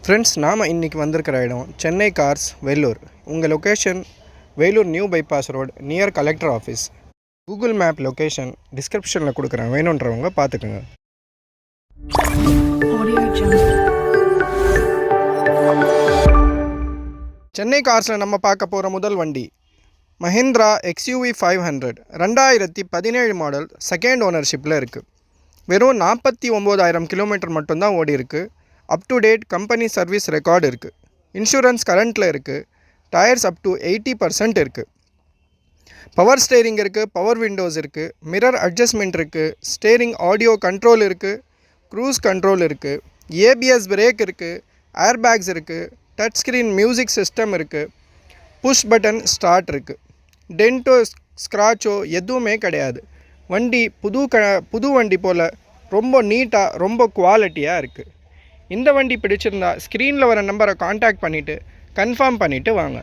Friends, நாம் இன்றைக்கி வந்திருக்கிற இடம் சென்னை கார்ஸ் வேலூர். உங்கள் location Vellore new bypass road near collector office. Google map location டிஸ்கிரிப்ஷனில் கொடுக்குறேன், வேணுன்றவங்க பார்த்துக்குங்க. சென்னை கார்ஸில் நம்ம பார்க்க போகிற முதல் வண்டி மஹிந்திரா XUV 500 2017 மாடல், செகண்ட் ஓனர்ஷிப்பில் இருக்குது. வெறும் 49,000 கிலோமீட்டர் மட்டும்தான் ஓடி இருக்குது. Up to date company service record இருக்குது. இன்சூரன்ஸ் கரண்ட்டில் இருக்குது. டயர்ஸ் அப் டு 80% இருக்குது. பவர் ஸ்டேரிங் இருக்குது, பவர் விண்டோஸ் இருக்குது, மிரர் அட்ஜஸ்ட்மெண்ட் இருக்குது, ஸ்டேரிங் ஆடியோ கண்ட்ரோல் இருக்குது, க்ரூஸ் கண்ட்ரோல் இருக்குது, ABS பிரேக் இருக்குது, ஏர் பேக்ஸ் இருக்குது, டச் ஸ்க்ரீன் மியூசிக் சிஸ்டம் இருக்குது, புஷ் பட்டன் ஸ்டார்ட் இருக்குது. டென்ட்டோ ஸ்க்ராச்சோ எதுவுமே கிடையாது. வண்டி புது வண்டி போல் ரொம்ப நீட்டாக ரொம்ப குவாலிட்டியாக இருக்குது. இந்த வண்டி பிடிச்சிருந்தா ஸ்க்ரீனில் வர நம்பரை காண்டாக்ட் பண்ணிவிட்டு கன்ஃபார்ம் பண்ணிவிட்டு வாங்க.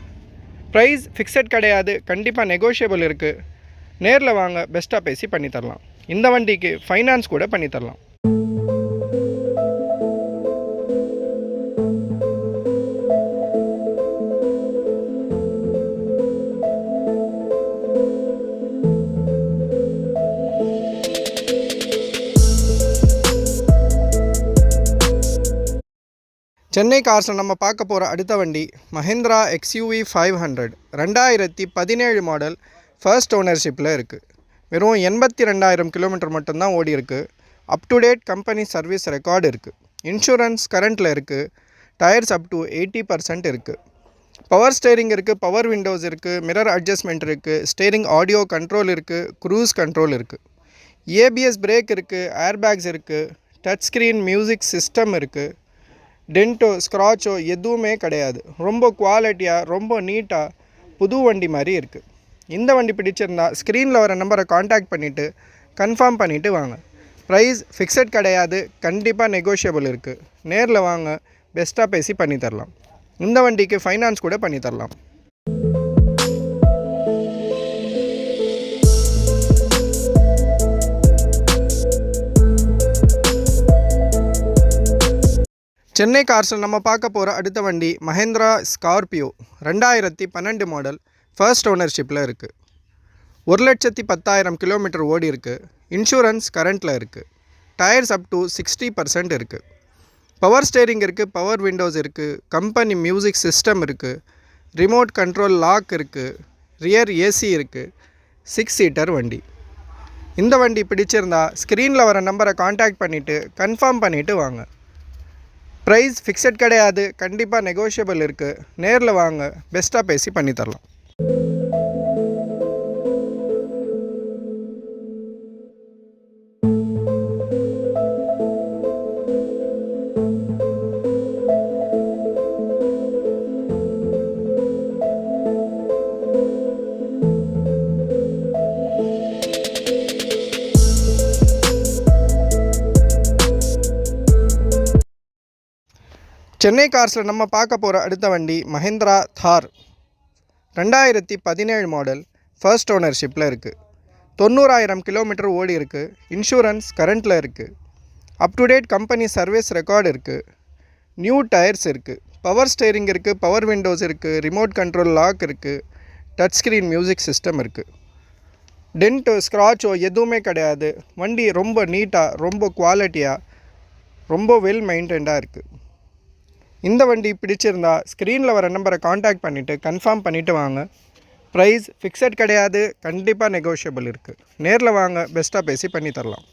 ப்ரைஸ் ஃபிக்ஸட் கிடையாது, கண்டிப்பாக நெகோஷியபிள் இருக்குது. நேரில் வாங்க, பெஸ்ட்டாக பேசி பண்ணித்தரலாம். இந்த வண்டிக்கு ஃபைனான்ஸ் கூட பண்ணித்தரலாம். சென்னை கார்ஸில் நம்ம பார்க்க போகிற அடுத்த வண்டி மஹிந்திரா XUV 500 2017 மாடல், ஃபர்ஸ்ட் ஓனர்ஷிப்பில் இருக்குது. வெறும் 82,000 கிலோமீட்டர் மட்டும்தான் ஓடி இருக்குது. Up to date company service record இருக்குது. இன்சூரன்ஸ் கரண்ட்டில் இருக்குது. டயர்ஸ் அப் டு 80% இருக்குது. பவர் ஸ்டேரிங் இருக்குது, பவர் விண்டோஸ் இருக்குது, மிரர் அட்ஜஸ்ட்மெண்ட் இருக்குது, ஸ்டேரிங் ஆடியோ கண்ட்ரோல் இருக்குது, க்ரூஸ் கண்ட்ரோல் இருக்குது, ABS பிரேக் இருக்குது, ஏர் பேக்ஸ் இருக்குது, டச் ஸ்க்ரீன் மியூசிக் சிஸ்டம் இருக்குது. டென்ட்டோ ஸ்க்ராச்சோ எதுவுமே கிடையாது. ரொம்ப குவாலிட்டியாக ரொம்ப நீட்டாக புது வண்டி மாதிரி இருக்குது. இந்த வண்டி பிடிச்சிருந்தா ஸ்க்ரீனில் வர நம்பரை காண்டாக்ட் பண்ணிவிட்டு கன்ஃபார்ம் பண்ணிவிட்டு வாங்க. ப்ரைஸ் ஃபிக்ஸட் கிடையாது, கண்டிப்பாக நெகோஷியபிள் இருக்குது. நேரில் வாங்க, பெஸ்ட்டாக பேசி பண்ணித்தரலாம். இந்த வண்டிக்கு ஃபைனான்ஸ் கூட பண்ணித்தரலாம். சென்னை கார்ஸில் நம்ம பார்க்க போகிற அடுத்த வண்டி மஹிந்திரா ஸ்கார்பியோ 2012 மாடல், ஃபர்ஸ்ட் ஓனர்ஷிப்பில் இருக்குது. 1,10,000 கிலோமீட்டர் ஓடி இருக்குது. இன்சூரன்ஸ் கரண்ட்டில் இருக்குது. டயர்ஸ் அப் டு 60% இருக்குது. பவர் ஸ்டேரிங் இருக்குது, பவர் விண்டோஸ் இருக்குது, கம்பெனி மியூசிக் சிஸ்டம் இருக்குது, ரிமோட் கண்ட்ரோல் லாக் இருக்குது, ரியர் AC இருக்குது. 6 சீட்டர் வண்டி. இந்த வண்டி பிடிச்சிருந்தா ஸ்க்ரீனில் வர நம்பரை காண்டாக்ட் பண்ணிவிட்டு கன்ஃபார்ம் பண்ணிவிட்டு வாங்க. ப்ரைஸ் ஃபிக்ஸட் கிடையாது, கண்டிப்பாக நெகோஷியபிள் இருக்குது. நேரில் வாங்க, பெஸ்ட்டாக பேசி பண்ணித்தரலாம். சென்னை கார்ஸில் நம்ம பார்க்க போகிற அடுத்த வண்டி மஹிந்திரா தார் 2017 மாடல், ஃபர்ஸ்ட் ஓனர்ஷிப்பில் இருக்குது. 90,000 கிலோமீட்டர் ஓடி இருக்குது. இன்சூரன்ஸ் கரண்ட்டில் இருக்குது. Up to date company service record இருக்குது. நியூ டயர்ஸ் இருக்குது. பவர் ஸ்டேரிங் இருக்குது, பவர் விண்டோஸ் இருக்குது, ரிமோட் கண்ட்ரோல் லாக் இருக்குது, டச் ஸ்க்ரீன் மியூசிக் சிஸ்டம் இருக்குது. டென்ட்டோ ஸ்க்ராச்சோ எதுவுமே கிடையாது. வண்டி ரொம்ப நீட்டாக ரொம்ப குவாலிட்டியாக ரொம்ப வெல் மெயின்டைன்டாக இருக்குது. இந்த வண்டி பிடிச்சிருந்தா ஸ்க்ரீனில் வர நம்பரை காண்டாக்ட் பண்ணிவிட்டு கன்ஃபார்ம் பண்ணிவிட்டு வாங்க. ப்ரைஸ் ஃபிக்ஸட் கிடையாது, கண்டிப்பாக நெகோஷியபிள் இருக்குது. நேரில் வாங்க, பெஸ்ட்டாக பேசி பண்ணித்தரலாம்.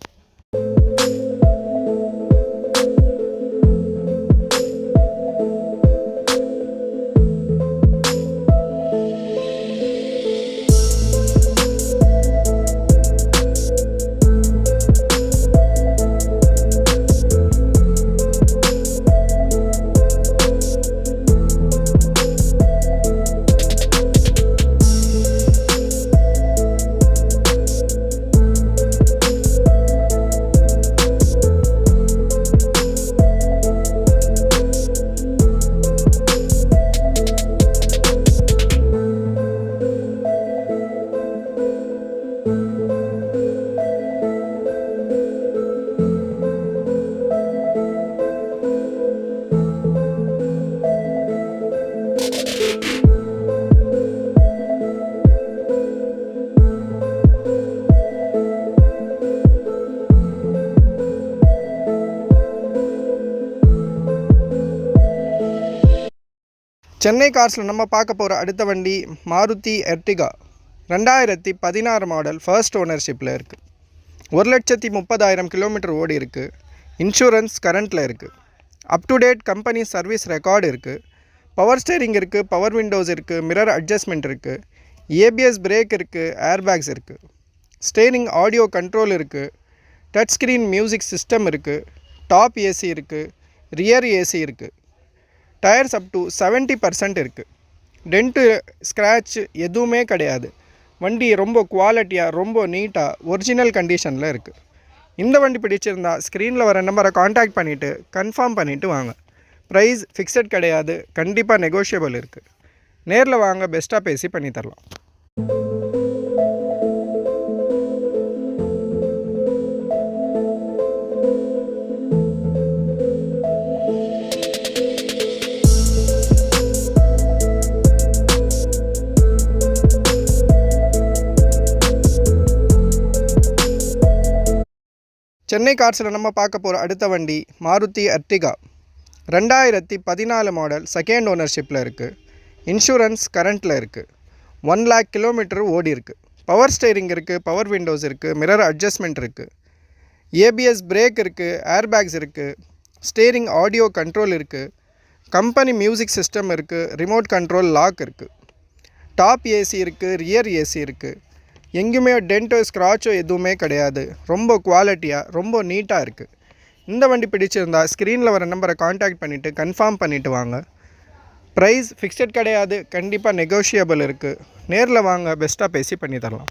சென்னை கார்ஸில் நம்ம பார்க்க போகிற அடுத்த வண்டி மாருதி எர்டிகா 2016 மாடல் ஃபர்ஸ்ட் ஓனர்ஷிப்பில் இருக்குது. 1,30,000 கிலோமீட்டர் ஓடி இருக்குது. இன்சூரன்ஸ் கரண்ட்டில் இருக்குது. Up to date company service record இருக்குது. பவர் ஸ்டேரிங் இருக்குது, பவர் விண்டோஸ் இருக்குது, மிரர் அட்ஜஸ்ட்மெண்ட் இருக்குது, ஏபிஎஸ் பிரேக் இருக்குது, ஏர்பேக்ஸ் இருக்குது, ஸ்டேரிங் ஆடியோ கண்ட்ரோல் இருக்குது, டச் ஸ்க்ரீன் மியூசிக் சிஸ்டம் இருக்குது, டாப் ஏசி இருக்குது, ரியர் ஏசி இருக்குது, டயர்ஸ் அப் டு 70% இருக்குது. டென்ட்டு ஸ்க்ராட்ச் எதுவுமே கிடையாது. வண்டி ரொம்ப குவாலிட்டியாக ரொம்ப நீட்டாக ஒரிஜினல் கண்டிஷனில் இருக்குது. இந்த வண்டி பிடிச்சிருந்தா ஸ்க்ரீனில் வர நம்பரை காண்டாக்ட் பண்ணிவிட்டு கன்ஃபார்ம் பண்ணிவிட்டு வாங்க. ப்ரைஸ் ஃபிக்ஸட் கிடையாது, கண்டிப்பாக நெகோஷியபிள் இருக்குது. நேரில் வாங்க, பெஸ்ட்டாக பேசி பண்ணி தரலாம். சென்னை கார்ஸில் நம்ம பார்க்க போகிற அடுத்த வண்டி மாருதி எர்டிகா 2014 மாடல் செகண்ட் ஓனர்ஷிப்பில் இருக்குது. இன்சூரன்ஸ் கரண்ட்டில் இருக்குது. 1 lakh கிலோமீட்டர் ஓடி இருக்குது. பவர் ஸ்டேரிங் இருக்குது, பவர் விண்டோஸ் இருக்குது, மிரர் அட்ஜஸ்ட்மெண்ட் இருக்குது, ஏபிஎஸ் பிரேக் இருக்குது, ஏர்பேக்ஸ் இருக்குது, ஸ்டேரிங் ஆடியோ கண்ட்ரோல் இருக்குது, கம்பெனி மியூசிக் சிஸ்டம் இருக்குது, ரிமோட் கண்ட்ரோல் லாக் இருக்குது, டாப் ஏசி இருக்குது, ரியர் ஏசி இருக்குது. எங்கேயுமே டென்ட்டோ ஸ்க்ராச்சோ எதுவுமே கிடையாது. ரொம்ப குவாலிட்டியாக ரொம்ப நீட்டாக இருக்குது. இந்த வண்டி பிடிச்சிருந்தா ஸ்க்ரீனில் வர நம்பரை காண்டாக்ட் பண்ணிவிட்டு கன்ஃபார்ம் பண்ணிவிட்டு வாங்க. ப்ரைஸ் ஃபிக்ஸட் கிடையாது, கண்டிப்பாக நெகோஷியபிள் இருக்குது. நேரில் வாங்க, பெஸ்ட்டாக பேசி பண்ணி தரலாம்.